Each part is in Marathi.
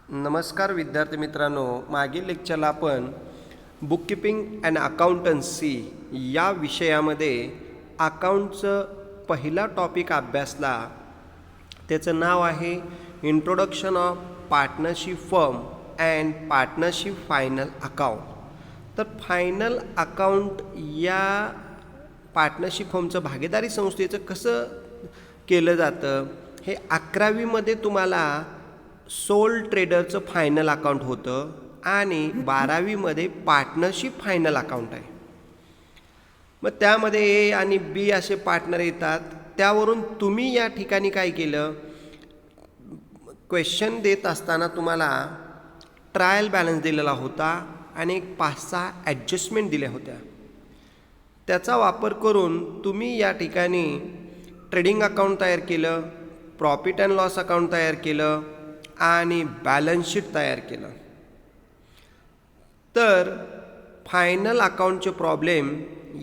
नमस्कार विद्यार्थी मित्रांनो, मागील लेक्चरला आपण बुककीपिंग अँड अकाउंटन्सी या विषयामध्ये अकाउंटचं पहिला टॉपिक अभ्यासला. त्याचं नाव आहे introduction of partnership firm and partnership final account. तर फायनल अकाउंट या पार्टनरशिप फर्मचं भागीदारी संस्थेचं कसं केलं जातं हे 11वीमध्ये तुम्हाला सोल ट्रेडरचं फायनल अकाउंट होतं आणि 12वीमध्ये पार्टनरशिप फायनल अकाउंट आहे. मग त्यामध्ये ए आणि बी असे पार्टनर येतात. त्यावरून तुम्ही या ठिकाणी काय केलं, क्वेश्चन देत असताना तुम्हाला ट्रायल बॅलन्स दिलेला होता आणि एक 5-6 ॲडजस्टमेंट दिल्या होत्या. त्याचा वापर करून तुम्ही या ठिकाणी ट्रेडिंग अकाउंट तयार केलं, प्रॉफिट अँड लॉस अकाउंट तयार केलं आणि बॅलन्स शीट तयार केलं. तर फायनल अकाउंटचे प्रॉब्लेम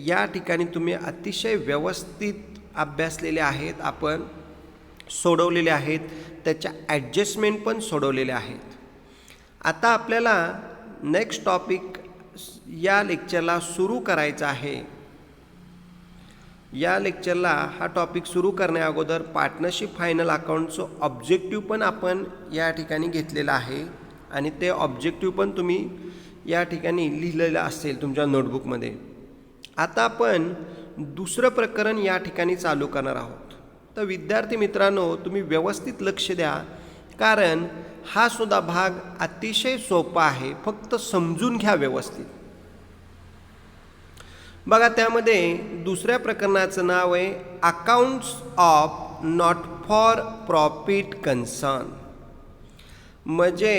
या ठिकाणी तुम्ही अतिशय व्यवस्थित अभ्यासलेले आहेत, आपण सोडवलेले आहेत, त्याच्या ॲडजस्टमेंट पण सोडवलेले आहेत. आता आपल्याला नेक्स्ट टॉपिक या लेक्चरला सुरू करायचा आहे. या लेक्चरला हा टॉपिक सुरू करण्या अगोदर पार्टनरशिप फायनल अकाउंटचं ऑब्जेक्टिव्ह पण आपण या ठिकाणी घेतलेलं आहे आणि ते ऑब्जेक्टिव्ह पण तुम्ही या ठिकाणी लिहिलेलं असेल तुमच्या नोटबुकमध्ये. आता आपण दुसरं प्रकरण या ठिकाणी चालू करणार आहोत. तर विद्यार्थी मित्रांनो, तुम्ही व्यवस्थित लक्ष द्या, कारण हा सुद्धा भाग अतिशय सोपा आहे, फक्त समजून घ्या व्यवस्थित. बघा, त्यामध्ये दुसऱ्या प्रकरणाचं नाव आहे accounts of not for profit concern. म्हणजे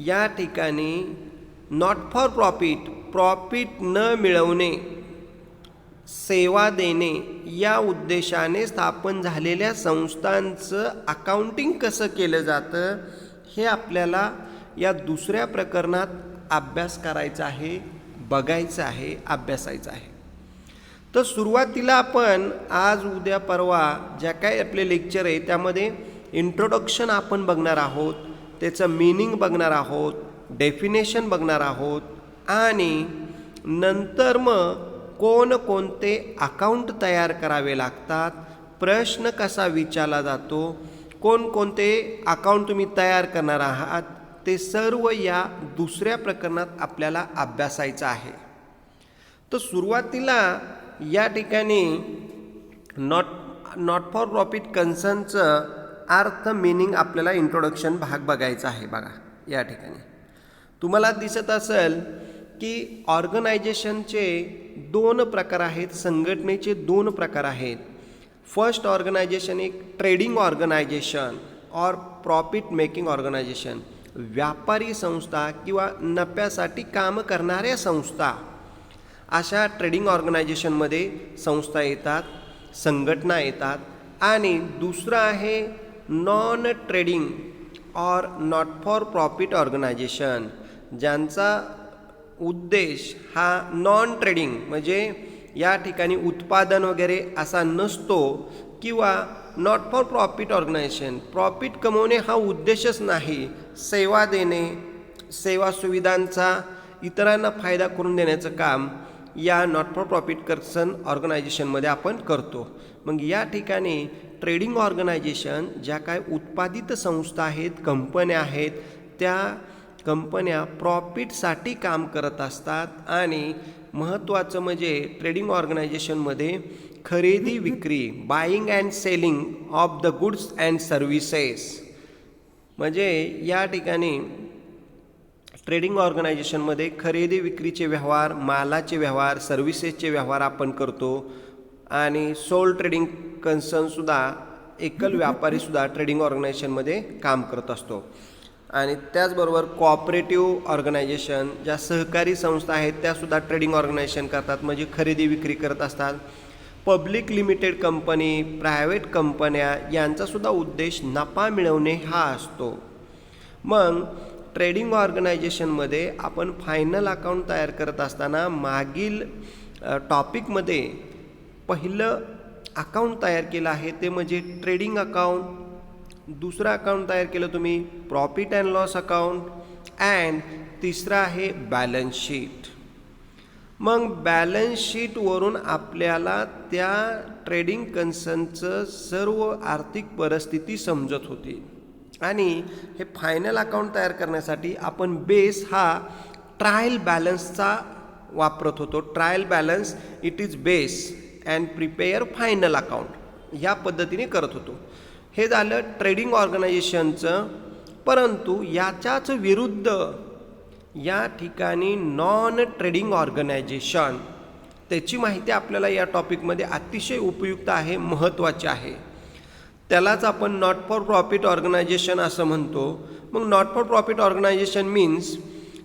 या ठिकाणी नॉट फॉर प्रॉफिट न मिळवणे, सेवा देणे या उद्देशाने स्थापन झालेल्या संस्थांचं अकाउंटिंग कसं केलं जातं हे आपल्याला या दुसऱ्या प्रकरणात अभ्यास करायचा आहे, बघायचं आहे, अभ्यासायचं आहे. तर सुरुवातीला आपण आज उद्या परवा ज्या काय आपले लेक्चर आहे त्यामध्ये इंट्रोडक्शन आपण बघणार आहोत, त्याचं मीनिंग बघणार आहोत, डेफिनेशन बघणार आहोत आणि नंतर मग कोणते अकाउंट तयार करावे लागतात, प्रश्न कसा विचारला जातो, कोणते अकाउंट तुम्ही तयार करणार आहात, ते सर्व या दुसऱ्या प्रकरणात आपल्याला अभ्यासायचं आहे. तर सुरुवातीला या ठिकाणी नॉट फॉर प्रॉफिट कन्सर्नचं अर्थ मीनिंग आपल्याला इंट्रोडक्शन भाग बघायचा आहे. बघा, या ठिकाणी तुम्हाला दिसत असेल की ऑर्गनायझेशनचे 2 प्रकार आहेत, संघटनेचे 2 प्रकार आहेत. फर्स्ट ऑर्गनायझेशन एक ट्रेडिंग ऑर्गनायझेशन और प्रॉफिट मेकिंग ऑर्गनायझेशन, व्यापारी संस्था किंवा नफ्यासाठी काम करणाऱ्या संस्था. अशा ट्रेडिंग ऑर्गनायझेशनमध्ये संस्था येतात, संघटना येतात. आणि दुसरं आहे नॉन ट्रेडिंग और नॉट फॉर प्रॉफिट ऑर्गनायझेशन, ज्यांचा उद्देश हा नॉन ट्रेडिंग म्हणजे या ठिकाणी उत्पादन वगैरे असा नसतो किंवा not for profit organisation, profit कमवणे हा उद्देशच नाही, सेवा देणे, सेवा सुविधांचा इतरांना फायदा करून देण्याचं काम या नॉट फॉर प्रॉफिट कन्सर्न ऑर्गनायझेशनमध्ये आपण करतो. मग या ठिकाणी ट्रेडिंग ऑर्गनायझेशन ज्या काय उत्पादित संस्था आहेत, कंपन्या आहेत, त्या कंपन्या प्रॉफिटसाठी काम करत असतात. आणि महत्त्वाचं म्हणजे ट्रेडिंग ऑर्गनायझेशनमध्ये खरेदी विक्री, buying and selling of the goods and services, म्हणजे या ठिकाणी ट्रेडिंग ऑर्गनायझेशनमध्ये खरेदी विक्रीचे व्यवहार, मालाचे व्यवहार, सर्व्हिसेसचे व्यवहार आपण करतो. आणि सोल ट्रेडिंग कन्सर्नसुद्धा, एकल व्यापारीसुद्धा ट्रेडिंग ऑर्गनायझेशनमध्ये काम करत असतो. आणि त्याचबरोबर कोऑपरेटिव्ह ऑर्गनायझेशन, ज्या सहकारी संस्था आहेत त्यासुद्धा ट्रेडिंग ऑर्गनायझेशन करतात, म्हणजे खरेदी विक्री करत असतात. पब्लिक लिमिटेड कंपनी, प्रायव्हेट कंपन्या यांचासुद्धा उद्देश नफा मिळवणे हा असतो. मग ट्रेडिंग ऑर्गनायझेशनमध्ये आपण फायनल अकाउंट तयार करत असताना मागील टॉपिकमध्ये पहिलं अकाउंट तयार केलं आहे ते म्हणजे ट्रेडिंग अकाउंट, दुसरं अकाउंट तयार केलं तुम्ही profit and loss account, and तिसरं आहे बॅलन्स शीट. मग बॅलन्स शीटवरून आपल्याला त्या ट्रेडिंग कन्सर्नचं सर्व आर्थिक परिस्थिती समजत होती. आणि हे फायनल अकाउंट तयार करण्यासाठी आपण बेस हा ट्रायल बॅलन्सचा वापरत होतो. Trial balance it is base and prepare final account, ह्या पद्धतीने करत होतो. हे झालं ट्रेडिंग ऑर्गनायझेशनचं. परंतु याच्याच विरुद्ध या ठिकाणी नॉन ट्रेडिंग ऑर्गनायझेशन, त्याची माहिती आपल्याला या टॉपिकमध्ये अतिशय उपयुक्त आहे, महत्त्वाची आहे. त्यालाच आपण नॉट फॉर प्रॉफिट ऑर्गनायझेशन असं म्हणतो. मग not for profit organization means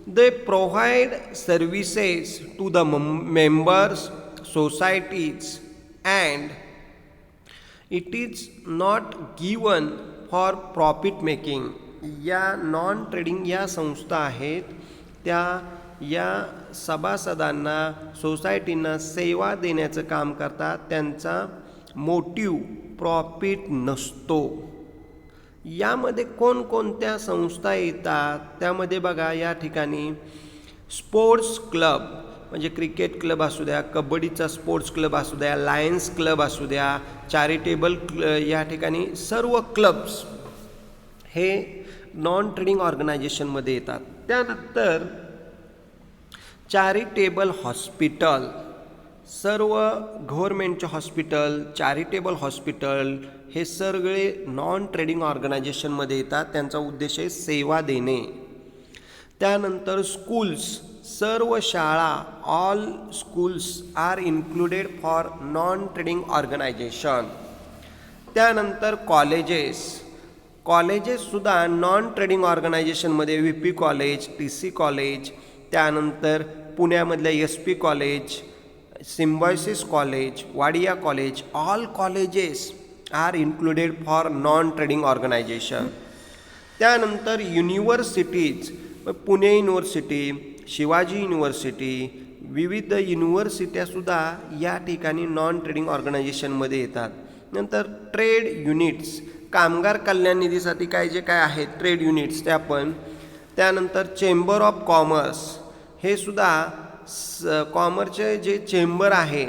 they provide services to the members, societies, and it is not given for profit making. या नॉन ट्रेडिंग या संस्था आहेत, त्या या सभासदांना, सोसायटींना सेवा देण्याचं काम करतात. त्यांचा मोटिव्ह प्रॉफिट नसतो. यामध्ये कोणकोणत्या संस्था येतात त्यामध्ये बघा, या ठिकाणी स्पोर्ट्स क्लब म्हणजे क्रिकेट क्लब असू द्या, कबड्डीचा स्पोर्ट्स क्लब असू द्या, लायन्स क्लब असू द्या, चॅरिटेबल या ठिकाणी सर्व क्लब्स हे नॉन ट्रेडिंग ऑर्गनायझेशनमध्ये येतात. त्यानंतर चॅरिटेबल हॉस्पिटल, सर्व गव्हर्मेंटचे हॉस्पिटल, चॅरिटेबल हॉस्पिटल हे सगळे नॉन ट्रेडिंग ऑर्गनायझेशनमध्ये येतात. त्यांचा उद्देश आहे सेवा देणे. त्यानंतर स्कूल्स, सर्व शाळा, all schools are included for non trading organisation. त्यानंतर कॉलेजेससुद्धा नॉन ट्रेडिंग ऑर्गनायझेशनमध्ये व्ही कॉलेज, TC कॉलेज, त्यानंतर पुण्यामधल्या SP college, Symbiosis college, Wadia college, all colleges are included for non trading organisation. त्यानंतर universities, Pune university, Shivaji university, विविध युनिव्हर्सिट्यासुद्धा या ठिकाणी नॉन ट्रेडिंग ऑर्गनायझेशनमध्ये येतात. नंतर ट्रेड युनिट्स, कामगार कल्याण निधीसाठी काय जे काय आहेत ट्रेड युनिट्स ते आपण. त्यानंतर चेंबर ऑफ कॉमर्स, हे सुद्धा कॉमर्सचे जे चेंबर आहे,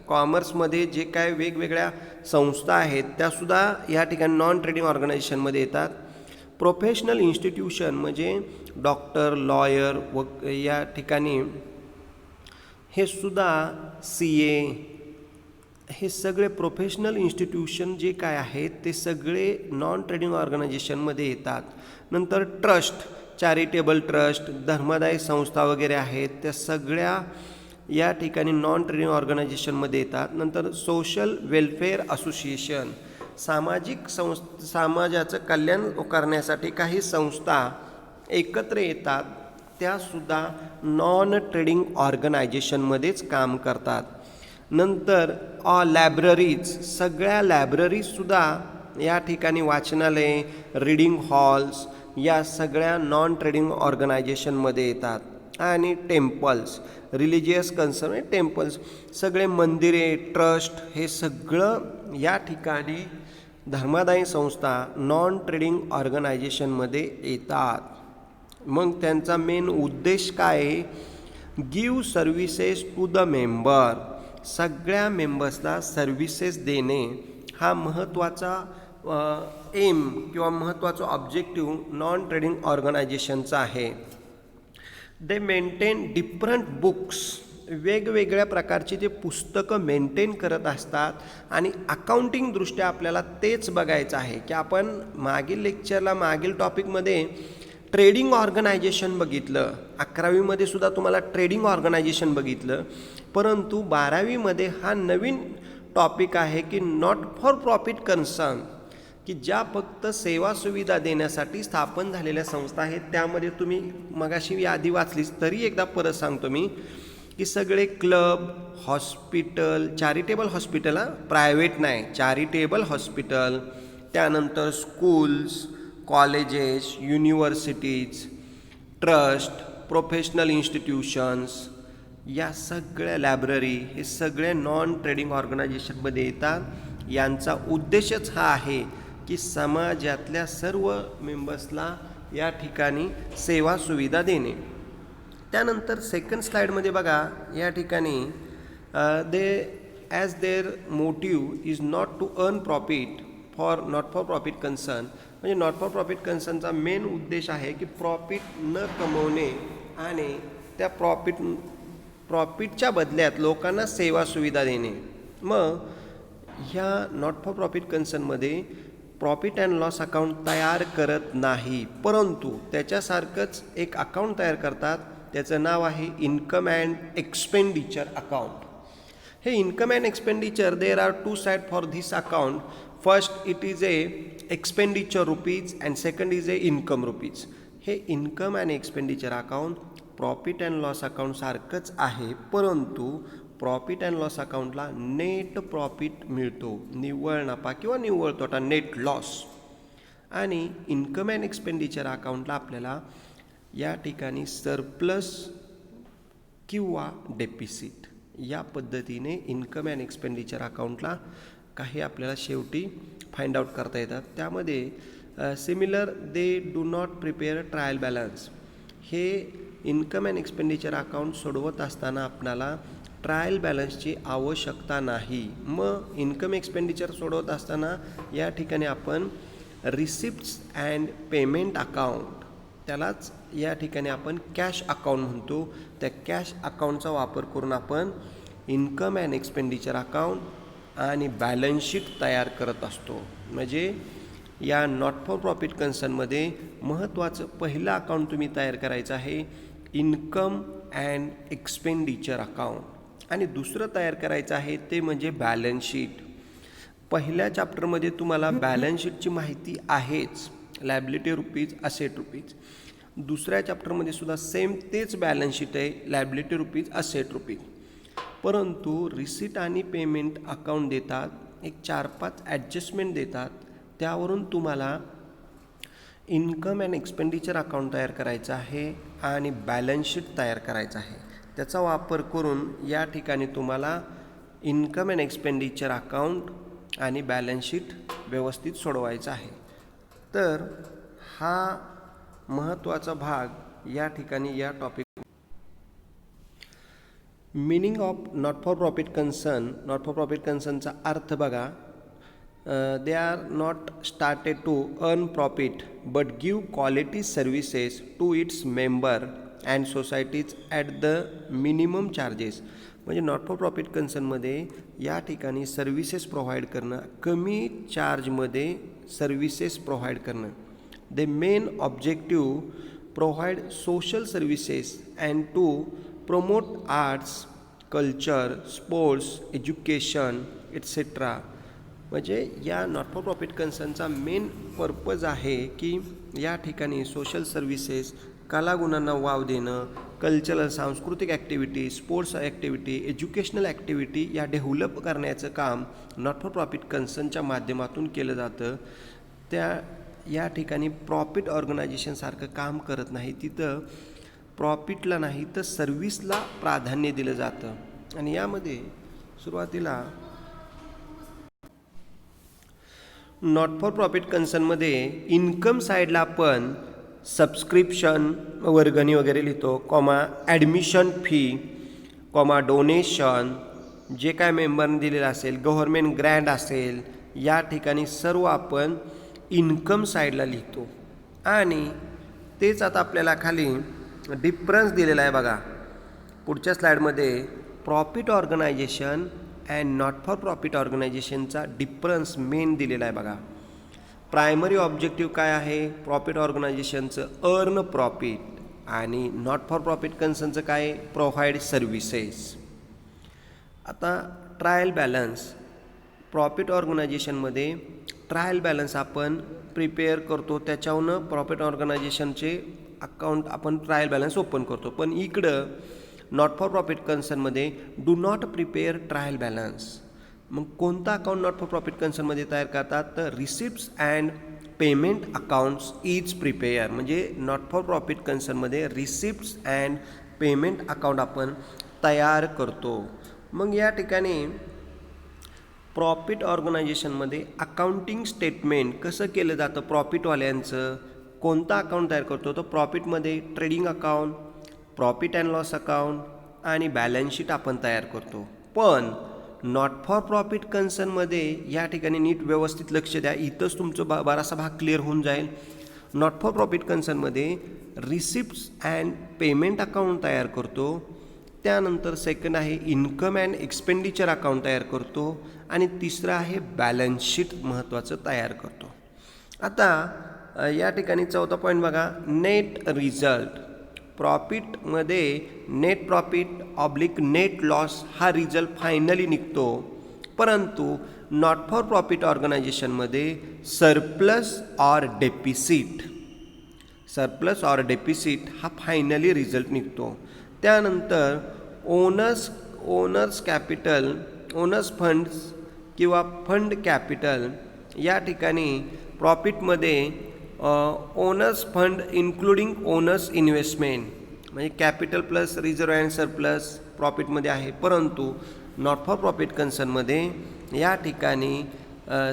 कॉमर्समध्ये जे काय वेगवेगळ्या संस्था आहेत त्यासुद्धा या ठिकाणी नॉन ट्रेडिंग ऑर्गनायझेशनमध्ये येतात. प्रोफेशनल इन्स्टिट्यूशन म्हणजे डॉक्टर, लॉयर व या ठिकाणी हे सुद्धा CA, हे सगळे प्रोफेशनल इन्स्टिट्यूशन जे काय आहेत ते सगळे नॉन ट्रेडिंग ऑर्गनायझेशनमध्ये येतात. नंतर ट्रस्ट, चॅरिटेबल ट्रस्ट, धर्मदायी संस्था वगैरे आहेत त्या सगळ्या या ठिकाणी नॉन ट्रेडिंग ऑर्गनायझेशनमध्ये येतात. नंतर सोशल वेलफेअर असोसिएशन, समाजाचं कल्याण करण्यासाठी काही संस्था एकत्र येतात, त्यासुद्धा नॉन ट्रेडिंग ऑर्गनायझेशनमध्येच काम करतात. नंतर लायब्ररीज, सगळ्या लायब्ररीजसुद्धा या ठिकाणी वाचनालय, रीडिंग हॉल्स या सगळ्या नॉन ट्रेडिंग ऑर्गनायझेशनमध्ये येतात. आणि टेम्पल्स, रिलिजियस कन्सर्न टेम्पल्स, सगळे मंदिरे, ट्रस्ट हे सगळं या ठिकाणी धर्मादायी संस्था नॉन ट्रेडिंग ऑर्गनायझेशनमध्ये येतात. मग त्यांचा मेन उद्देश काय आहे? Give services to the member, सगळ्या मेंबर्सला सर्व्हिसेस देणे हा महत्त्वाचा एम किंवा महत्त्वाचा ऑब्जेक्टिव्ह नॉन ट्रेडिंग ऑर्गनायझेशनचा आहे. दे मेंटेन डिफरंट बुक्स, वेगवेगळ्या प्रकारची जे पुस्तकं मेंटेन करत असतात. आणि अकाउंटिंग दृष्ट्या आपल्याला तेच बघायचं आहे की आपण मागील लेक्चरला, मागील टॉपिकमध्ये ट्रेडिंग ऑर्गनायझेशन बघितलं, 11वीमध्ये सुद्धा तुम्हाला ट्रेडिंग ऑर्गनायझेशन बघितलं. परंतु 12वीमध्ये हा नवीन टॉपिक आहे की नॉट फॉर प्रॉफिट कन्सर्न, की ज्या फक्त सेवा सुविधा देण्यासाठी स्थापन झालेल्या संस्था आहेत. त्यामध्ये तुम्ही मगाशी यादी वाचलीच तरी एकदा परत सांगतो मी की सगळे club, hospital, charitable hospital, private नाही, चॅरिटेबल हॉस्पिटल, त्यानंतर schools, colleges, universities, trust, professional institutions, या सगळ्या लायब्ररी हे सगळे नॉन ट्रेडिंग ऑर्गनायझेशनमध्ये येतात. यांचा उद्देशच हा आहे की समाजातल्या सर्व मेंबर्सला या ठिकाणी सेवा सुविधा देणे. त्यानंतर सेकंड स्लाईडमध्ये बघा, या ठिकाणी they as their motive is not to earn profit not for profit concern. म्हणजे नॉट फॉर प्रॉफिट कन्सर्नचा मेन उद्देश आहे की प्रॉफिट न कमवणे आणि त्या प्रॉफिटच्या बदल्यात लोकांना सेवा सुविधा देणे. मग ह्या नॉट फॉर प्रॉफिट कन्सर्नमध्ये प्रॉफिट अँड लॉस अकाउंट तयार करत नाही, परंतु त्याच्यासारखंच एक अकाउंट तयार करतात. त्याचं नाव आहे इन्कम अँड एक्सपेंडिचर अकाउंट. हे income and expenditure, there are two side for this account. First it is a expenditure rupees and second is a income rupees. हे income and expenditure account profit and loss account सारखंच आहे, परंतु प्रॉफिट अँड लॉस अकाउंटला नेट प्रॉफिट मिळतो, निव्वळ नफा किंवा निव्वळ तोटा, नेट लॉस. आणि इन्कम अँड एक्सपेंडिचर अकाउंटला आपल्याला या ठिकाणी सरप्लस किंवा डेफिसिट या पद्धतीने इन्कम अँड एक्सपेंडिचर अकाउंटला काही आपल्याला शेवटी फाइंड आउट करता येतात. त्यामध्ये similar they do not prepare trial balance. हे इन्कम अँड एक्सपेंडिचर अकाउंट सोडवत असताना आपल्याला ट्रायल बॅलन्सची आवश्यकता नाही. मग इन्कम एक्सपेंडिचर सोडवत असताना या ठिकाणी आपण रिसिप्ट्स अँड पेमेंट अकाउंट, त्यालाच या ठिकाणी आपण कॅश अकाउंट म्हणतो, त्या कॅश अकाउंटचा वापर करून आपण इन्कम अँड एक्सपेंडिचर अकाउंट आणि बॅलन्स शीट तयार करत असतो. म्हणजे या नॉट फॉर प्रॉफिट कन्सर्नमध्ये महत्त्वाचं पहिलं अकाउंट तुम्ही तयार करायचं आहे इन्कम अँड एक्सपेंडिचर अकाउंट, आणि दुसरं तयार करायचं आहे ते म्हणजे बॅलन्स शीट. पहिल्या चॅप्टरमध्ये तुम्हाला बॅलन्स शीटची माहिती आहेच, लायबिलिटी रुपीज, असेट रुपीज. दुसऱ्या चॅप्टरमध्ये सुद्धा सेम तेच बॅलन्स शीट आहे, लायबिलिटी रुपीज, असेट रुपीज. परंतु रिसीट आणि पेमेंट अकाउंट देतात, एक 4-5 ॲडजस्टमेंट देतात, त्यावरून तुम्हाला इन्कम अँड एक्सपेंडिचर अकाउंट तयार करायचं आहे आणि बॅलन्स शीट तयार करायचं आहे. त्याचा वापर करून या ठिकाणी तुम्हाला इन्कम अँड एक्सपेंडिचर अकाउंट आणि बॅलन्स शीट व्यवस्थित सोडवायचा आहे. तर हा महत्त्वाचा भाग या ठिकाणी या topic. Meaning of not for profit concern. Not for profit कन्सर्नचा अर्थ बघा, they are not started to earn profit but give quality services to its member and societies at the minimum charges. म्हणजे नॉट फॉर प्रॉफिट कन्सर्नमध्ये या ठिकाणी सर्व्हिसेस प्रोव्हाइड करणं, कमी चार्जमध्ये सर्व्हिसेस प्रोव्हाइड करणं. The main objective provide social services and to promote arts, culture, sports, education, etc. म्हणजे या नॉट फॉर प्रॉफिट कन्सर्नचा मेन पर्पज आहे की या ठिकाणी सोशल सर्व्हिसेस, कलागुणांना वाव देणं, कल्चरल सांस्कृतिक activity, sports activity, educational activity या डेव्हलप करण्याचं काम नॉट फॉर प्रॉफिट कन्सर्नच्या माध्यमातून केलं जातं. त्या या ठिकाणी प्रॉफिट ऑर्गनायझेशनसारखं काम करत नाही, तिथं प्रॉफिटला नाही तर सर्व्हिसला प्राधान्य दिलं जातं. आणि यामध्ये सुरुवातीला नॉट फॉर प्रॉफिट कन्सर्नमध्ये इन्कम साईडला आपण सबस्क्रिप्शन, वर्गणी वगैरे लिहितो, ॲडमिशन फी, डोनेशन, जे काय मेंबरने दिलेलं असेल, गव्हर्मेंट ग्रँट असेल, या ठिकाणी सर्व आपण इन्कम साईडला लिहितो. आणि तेच आता आपल्याला खाली डिफरन्स दिलेला आहे बघा पुढच्या स्लाईडमध्ये. Profit organisation and not for profit ऑर्गनायझेशनचा डिफरन्स मेन दिलेला आहे बघा. प्रायमरी ऑब्जेक्टिव्ह काय आहे प्रॉफिट ऑर्गनायझेशनचं, अर्न प्रॉफिट, आणि नॉट फॉर प्रॉफिट कन्सर्नचं काय, प्रोव्हाइड सर्व्हिसेस. आता ट्रायल बॅलन्स, प्रॉफिट ऑर्गनायझेशनमध्ये ट्रायल बॅलन्स आपण प्रिपेअर करतो, त्याच्यावरून प्रॉफिट ऑर्गनायझेशनचे अकाउंट आपण ट्रायल बॅलन्स ओपन करतो. पण इकडं नॉट फॉर प्रॉफिट कन्सर्नमध्ये do not prepare trial balance. मग कोणता अकाउंट नॉट फॉर प्रॉफिट कन्सर्नमध्ये तयार करतात, तर receipts and payment accounts is prepare. म्हणजे नॉट फॉर प्रॉफिट कन्सर्नमध्ये रिसिप्ट्स अँड पेमेंट अकाउंट आपण तयार करतो. मग या ठिकाणी प्रॉफिट ऑर्गनायझेशनमध्ये अकाउंटिंग स्टेटमेंट कसं केलं जातं प्रॉफिटवाल्यांचं, कोणता अकाउंट तयार करतो, तर प्रॉफिटमध्ये trading account, profit and loss account आणि बॅलन्स शीट आपण तयार करतो. पण नॉट फॉर प्रॉफिट कन्सर्नमध्ये या ठिकाणी नीट व्यवस्थित लक्ष द्या, इथंच तुमचं बराचसा भाग क्लिअर होऊन जाईल. नॉट फॉर प्रॉफिट कन्सर्नमध्ये रिसिप्ट्स अँड पेमेंट अकाउंट तयार करतो. त्यानंतर सेकंड आहे इन्कम अँड एक्सपेंडिचर अकाउंट तयार करतो आणि तिसरं आहे बॅलन्स शीट महत्त्वाचं तयार करतो. आता या ठिकाणी चौथा पॉईंट बघा, नेट रिझल्ट. प्रॉफिटमध्ये net profit oblique net loss हा रिझल्ट फायनली निघतो, परंतु नॉट फॉर प्रॉफिट ऑर्गनायझेशनमध्ये सरप्लस ऑर डेपिसिट हा फायनली रिझल्ट निघतो. त्यानंतर ओनर्स फंड्स किंवा फंड कॅपिटल या ठिकाणी प्रॉफिटमध्ये owners fund including owners investment म्हणजे capital plus reserve and surplus प्रॉफिटमध्ये आहे, परंतु नॉट फॉर प्रॉफिट कन्सर्नमध्ये या ठिकाणी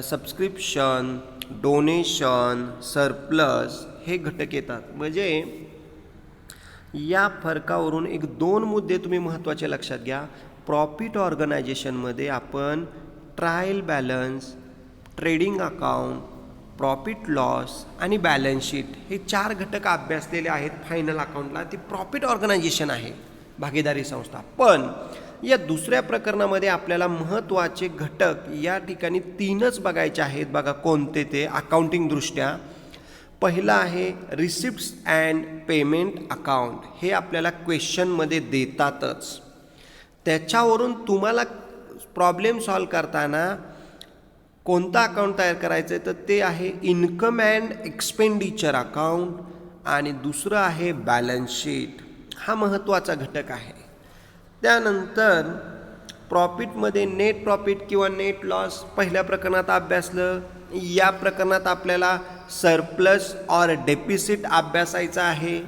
सबस्क्रिप्शन, डोनेशन, सरप्लस हे घटक येतात. म्हणजे या फरकावरून एक दोन मुद्दे तुम्ही महत्त्वाचे लक्षात घ्या. प्रॉफिट ऑर्गनायझेशनमध्ये आपण trial balance, trading account, profit loss आणि बॅलन्स शीट हे 4 घटक अभ्यासलेले आहेत. फायनल अकाउंटला ती प्रॉफिट ऑर्गनायझेशन आहे, भागीदारी संस्था. पण या दुसऱ्या प्रकरणामध्ये आपल्याला महत्त्वाचे घटक या ठिकाणी 3च बघायचे आहेत. बघा कोणते ते अकाउंटिंग दृष्ट्या. पहिला आहे रिसिप्ट्स अँड पेमेंट अकाउंट. हे आपल्याला क्वेश्चनमध्ये देतातच. त्याच्यावरून तुम्हाला प्रॉब्लेम सॉल्व करताना कोणता अकाउंट तयार करायचं आहे, तर ते आहे इन्कम अँड एक्सपेंडिचर अकाउंट आणि दुसरं आहे बॅलन्स शीट. हा महत्त्वाचा घटक आहे. त्यानंतर प्रॉफिटमध्ये नेट प्रॉफिट किंवा नेट लॉस पहिल्या प्रकरणात अभ्यासलं. या प्रकरणात आपल्याला सरप्लस ऑर डेपिसिट अभ्यासायचं आहे.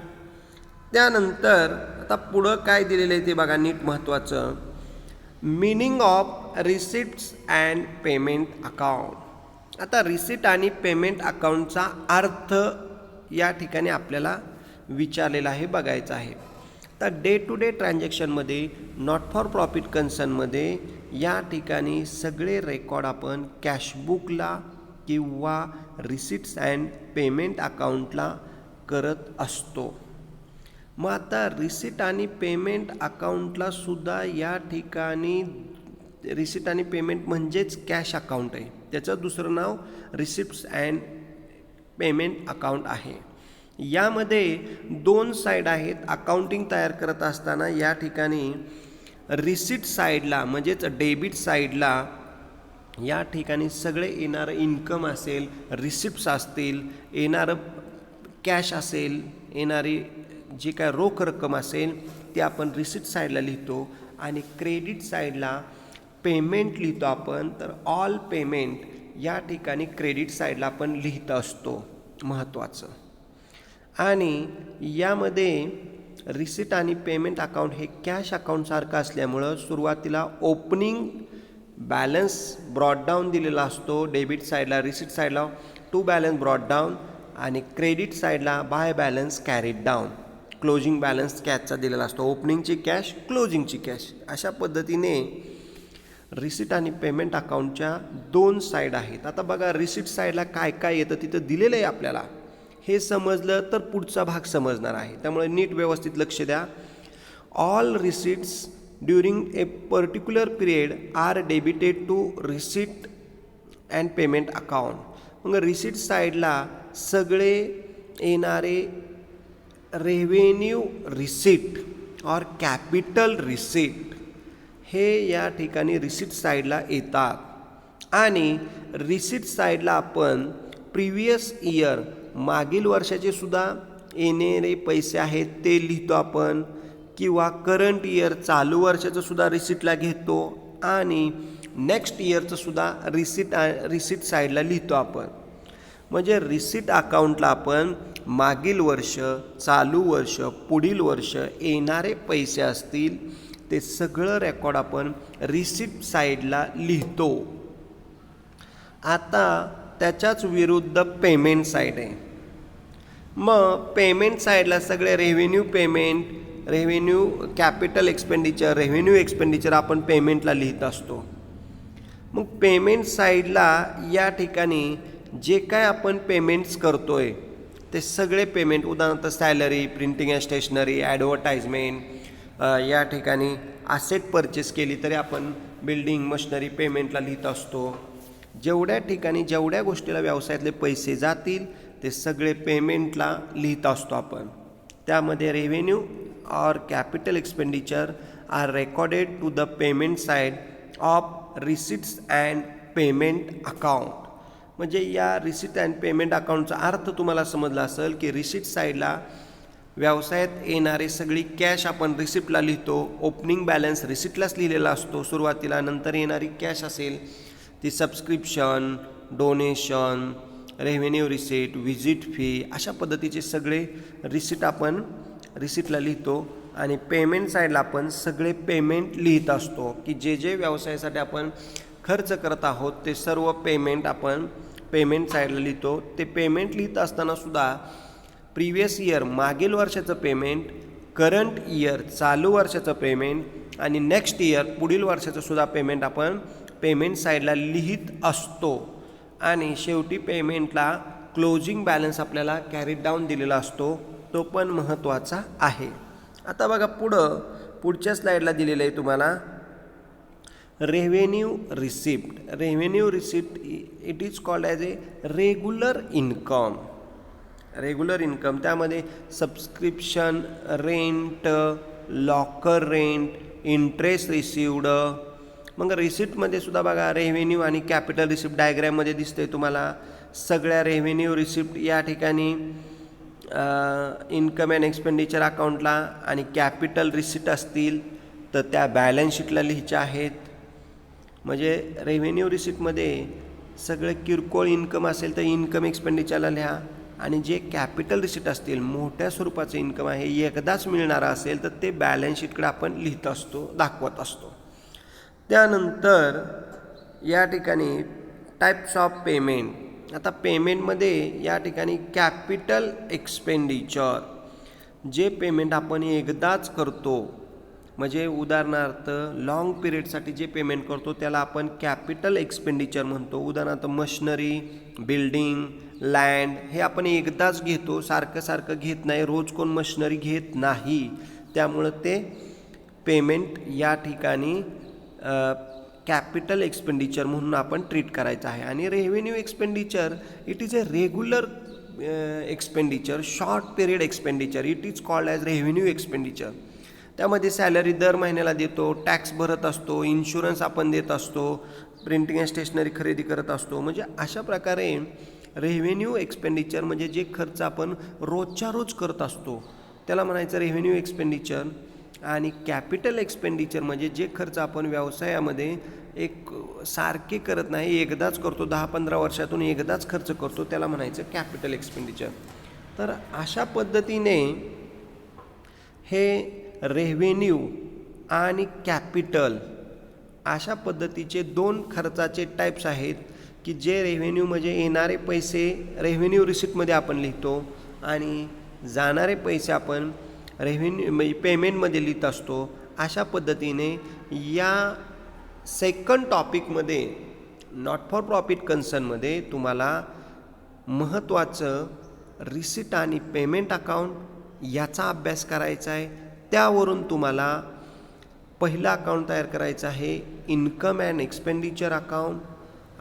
त्यानंतर आता पुढं काय दिलेलं आहे ते बघा नीट महत्त्वाचं. Meaning of receipts and payment account. आता रिसिट आणि पेमेंट अकाउंटचा अर्थ या ठिकाणी आपल्याला विचारलेला आहे, बघायचा आहे. तर डे टू डे ट्रान्झॅक्शनमध्ये नॉट फॉर प्रॉफिट कन्सर्नमध्ये या ठिकाणी सगळे रेकॉर्ड आपण कॅशबुकला किंवा रिसिट्स अँड पेमेंट अकाउंटला करत असतो. मग आता रिसिट आणि पेमेंट अकाउंटला सुद्धा या ठिकाणी रिसिट आणि पेमेंट म्हणजेच कॅश अकाउंट आहे, त्याचं दुसरं नाव रिसिप्ट्स अँड पेमेंट अकाउंट आहे. यामध्ये 2 साईड आहेत. अकाउंटिंग तयार करत असताना या ठिकाणी रिसिट साईडला म्हणजेच डेबिट साईडला या ठिकाणी सगळे येणारं इन्कम असेल, रिसिप्ट्स असतील, येणारं कॅश असेल, येणारी जी काय रोख रक्कम असेल ते आपण रिसिट साईडला लिहितो आणि क्रेडिट साईडला पेमेंट लिहितो आपण. तर ऑल पेमेंट या ठिकाणी क्रेडिट साईडला आपण लिहित असतो, महत्त्वाचं. आणि यामध्ये रिसिट आणि पेमेंट अकाउंट हे कॅश अकाउंटसारखं असल्यामुळं सुरुवातीला ओपनिंग बॅलन्स ब्रॉड डाऊन दिलेला असतो. डेबिट साईडला रिसिट साईडला टू बॅलन्स ब्रॉड डाऊन आणि क्रेडिट साईडला by balance carried down. Closing balance कॅशचा दिलेला असतो. ओपनिंगची कॅश, क्लोजिंगची कॅश. अशा पद्धतीने रिसिट आणि पेमेंट अकाउंटच्या 2 साईड आहेत. आता बघा रिसिट साईडला काय काय येतं तिथं दिलेलं आहे आपल्याला. हे समजलं तर पुढचा भाग समजणार आहे, त्यामुळे नीट व्यवस्थित लक्ष द्या. All receipts during a particular period are debited to receipt and payment account. मग रिसिट साईडला सगळे येणारे revenue receipt or capital receipt हे या ठिकाणी रिसिट साईडला येतात. आणि रिसिट साईडला आपण प्रिव्हियस इयर मागील वर्षाचे सुद्धा येणारे पैसे आहेत ते लिहितो आपण, किंवा करंट इयर चालू वर्षाचं सुद्धा रिसिटला घेतो आणि नेक्स्ट इयरचं सुद्धा रिसिट साईडला लिहितो आपण. म्हणजे रिसिट अकाउंटला आपण मागील वर्ष, चालू वर्ष, पुढील वर्ष येणारे पैसे असतील ते सगळं रेकॉर्ड आपण रिसिट साईडला लिहितो. आता त्याच्याच विरुद्ध पेमेंट साईड आहे. मग पेमेंट साईडला सगळे revenue payment, revenue capital expenditure, revenue expenditure आपण पेमेंटला लिहित असतो. मग पेमेंट साईडला या ठिकाणी जे काय आपण पेमेंट्स करतोय ते सगळे पेमेंट, उदाहरणार्थ salary, printing and stationery, advertisement, या ठिकाणी असेट परचेस केली तरी आपण बिल्डिंग मशिनरी पेमेंटला लिहित असतो. जेवढ्या ठिकाणी जेवढ्या गोष्टीला व्यवसायातले पैसे जातील ते सगळे पेमेंटला लिहित असतो आपण. त्यामध्ये रेव्हेन्यू और capital expenditure are recorded to the payment side of receipts and payment account. म्हणजे या रिसिट अँड पेमेंट अकाउंटचा अर्थ तुम्हाला समजला असेल की रिसिट साईडला व्यवसायात येणारे सगळी कॅश आपण रिसिप्टला लिहितो. ओपनिंग बॅलन्स रिसिप्टलाच लिहिलेला असतो सुरुवातीला. नंतर येणारी कॅश असेल ती subscription, donation, revenue receipt, visit fee, अशा पद्धतीचे सगळे रिसिट आपण रिसिप्टला लिहितो. आणि पेमेंट साईडला आपण सगळे पेमेंट लिहित असतो की जे जे व्यवसायासाठी आपण खर्च करत आहोत ते सर्व पेमेंट आपण पेमेंट साईडला लिहितो. ते पेमेंट लिहित असताना सुद्धा प्रिव्हियस इयर मागील वर्षाचं पेमेंट, करंट इयर चालू वर्षाचं पेमेंट आणि नेक्स्ट इयर पुढील वर्षाचं सुद्धा पेमेंट आपण पेमेंट साईडला लिहित असतो. आणि शेवटी पेमेंटला क्लोजिंग बॅलन्स आपल्याला कॅरीड डाऊन दिलेला असतो, तो पण महत्त्वाचा आहे. आता बघा पुढच्या स्लाईडला दिलेलं आहे तुम्हाला revenue receipt. Revenue receipt it is called as a regular income. Regular income त्यामध्ये subscription, rent, locker rent, interest received. मग रिसिप्टमध्ये सुद्धा बघा रेव्हेन्यू आणि कॅपिटल रिसिप्ट डायग्रॅममध्ये दिसते तुम्हाला. सगळ्या रेव्हेन्यू रिसिप्ट या ठिकाणी इन्कम अँड एक्सपेंडिचर अकाउंटला आणि कॅपिटल रिसिप्ट असतील तर त्या बॅलन्स शीटला लिहायच्या आहेत. म्हणजे रेव्हेन्यू रिसिप्टमध्ये सगळं किरकोळ इन्कम असेल तर इन्कम एक्सपेंडिचरला लिहा, आणि जे कॅपिटल रिसिप्ट असतील मोठ्या स्वरूपाचं इन्कम आहे एकदाच मिळणारा असेल तर ते बॅलन्स शीटकडे आपण लिहित असतो, दाखवत असतो. त्यानंतर या ठिकाणी टाईप्स ऑफ पेमेंट. आता पेमेंटमध्ये या ठिकाणी कॅपिटल एक्सपेंडिचर, जे पेमेंट आपण एकदाच करतो, म्हणजे उदाहरणार्थ लॉंग पिरियडसाठी जे पेमेंट करतो त्याला आपण कॅपिटल एक्सपेंडिचर म्हणतो. उदाहरणार्थ मशिनरी, बिल्डिंग, लँड हे आपण एकदाच घेतो, सारखं घेत नाही. रोज कोण मशिनरी घेत नाही, त्यामुळं ते पेमेंट या ठिकाणी कॅपिटल एक्सपेंडिचर म्हणून आपण ट्रीट करायचं आहे. आणि revenue expenditure it is a regular expenditure, short period expenditure, it is called as revenue expenditure. त्यामध्ये सॅलरी दर महिन्याला देतो, टॅक्स भरत असतो, इन्शुरन्स आपण देत असतो, प्रिंटिंग अँड स्टेशनरी खरेदी करत असतो. म्हणजे अशा प्रकारे रेव्हेन्यू एक्सपेंडिचर म्हणजे जे खर्च आपण रोजच्या रोज करत असतो त्याला म्हणायचं रेव्हेन्यू एक्सपेंडिचर. आणि कॅपिटल एक्सपेंडिचर म्हणजे जे खर्च आपण व्यवसायामध्ये एक सारखे करत नाही, एकदाच करतो, 10-15 वर्षातून एकदाच खर्च करतो, त्याला म्हणायचं कॅपिटल एक्सपेंडिचर. तर अशा पद्धतीने हे रेव्हेन्यू आणि कॅपिटल अशा पद्धतीचे दोन खर्चाचे टाईप्स आहेत की जे रेव्हेन्यू म्हणजे येणारे पैसे रेव्हेन्यू रिसिप्टमध्ये आपण लिहितो आणि जाणारे पैसे आपण रेव्हेन्यू म्हणजे पेमेंटमध्ये लिहित असतो. अशा पद्धतीने या सेकंड टॉपिकमध्ये नॉट फॉर प्रॉफिट कन्सर्नमध्ये तुम्हाला महत्त्वाचं रिसिट आणि पेमेंट अकाउंट याचा अभ्यास करायचा आहे. त्यावरून तुम्हाला पहिलं अकाउंट तयार करायचं आहे इन्कम अँड एक्सपेंडिचर अकाउंट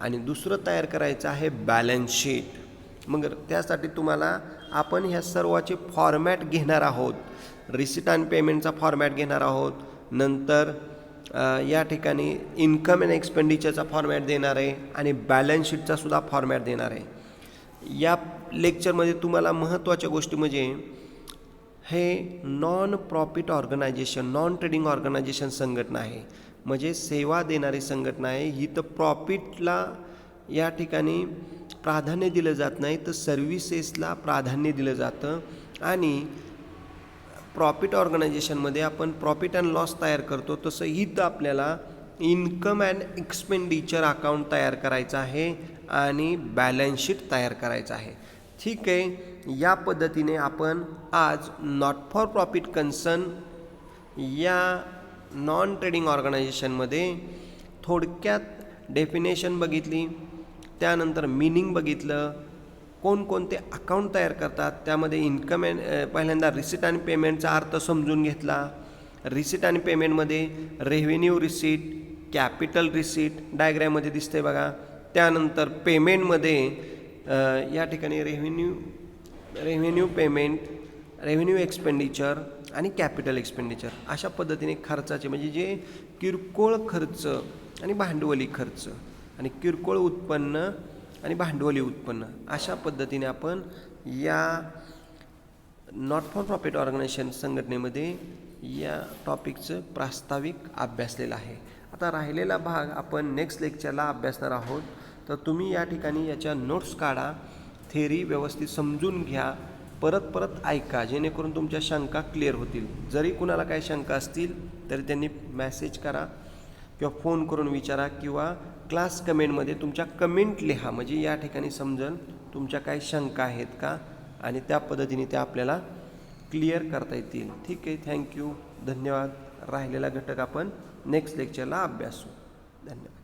आणि दुसरं तयार करायचं आहे बॅलन्स शीट. मग त्यासाठी तुम्हाला आपण ह्या सर्वाचे फॉर्मॅट घेणार आहोत. रिसिट आणि पेमेंटचा फॉर्मॅट घेणार आहोत, नंतर या ठिकाणी इन्कम अँड एक्सपेंडिचरचा फॉर्मॅट देणार आहे आणि बॅलन्स शीटचा सुद्धा फॉर्मॅट देणार आहे. या लेक्चरमध्ये तुम्हाला महत्त्वाच्या गोष्टी म्हणजे हे non profit organization, non trading organization संघटना आहे, म्हणजे सेवा देणारी संघटना आहे. ही तर प्रॉफिटला या ठिकाणी प्राधान्य दिलं जात नाही, तर सर्व्हिसेसला प्राधान्य दिलं जातं. आणि प्रॉफिट ऑर्गनायझेशनमध्ये आपण प्रॉफिट अँड लॉस तयार करतो, तसं ही तर आपल्याला इन्कम अँड एक्सपेंडिचर अकाउंट तयार करायचं आहे आणि बॅलन्स शीट तयार करायचं आहे. ठीक आहे, या पद्धतीने आपण आज नॉट फॉर प्रॉफिट कन्सर्न या नॉन ट्रेडिंग ऑर्गनायझेशनमध्ये थोडक्यात डेफिनेशन बघितली, त्यानंतर मीनिंग बघितलं, कोणकोणते अकाउंट तयार करतात, त्यामध्ये इन्कम अँड पहिल्यांदा रिसीट आणि पेमेंटचा अर्थ समजून घेतला. रिसीट आणि पेमेंटमध्ये रेव्हेन्यू रिसीट, कॅपिटल रिसीट डायग्रॅममध्ये दिसते बघा. त्यानंतर पेमेंटमध्ये या ठिकाणी रेव्हेन्यू पेमेंट, रेव्हेन्यू एक्सपेंडिचर आणि कॅपिटल एक्सपेंडिचर अशा पद्धतीने खर्चाचे म्हणजे जे किरकोळ खर्च आणि भांडवली खर्च आणि किरकोळ उत्पन्न आणि भांडवली उत्पन्न अशा पद्धतीने आपण या नॉट फॉर प्रॉफिट ऑर्गनायझेशन संघटनेमध्ये या टॉपिकचं प्रास्ताविक अभ्यासलेलं आहे. आता राहिलेला भाग आपण नेक्स्ट लेक्चरला अभ्यासणार आहोत. तर तुम्ही या ठिकाणी याच्या नोट्स काढा, थेरी व्यवस्थित समजून घ्या, परत ऐका, जेणेकरून तुमच्या शंका क्लिअर होतील. जरी कुणाला काही शंका असतील तरी त्यांनी मेसेज करा किंवा फोन करून विचारा किंवा क्लास कमेंटमध्ये तुमच्या कमेंट लिहा, म्हणजे या ठिकाणी समजेल तुमच्या काही शंका आहेत का आणि त्या पद्धतीने त्या आपल्याला क्लिअर करता येतील. ठीक आहे, थँक्यू, धन्यवाद. राहिलेला घटक आपण नेक्स्ट लेक्चरला अभ्यासू. धन्यवाद.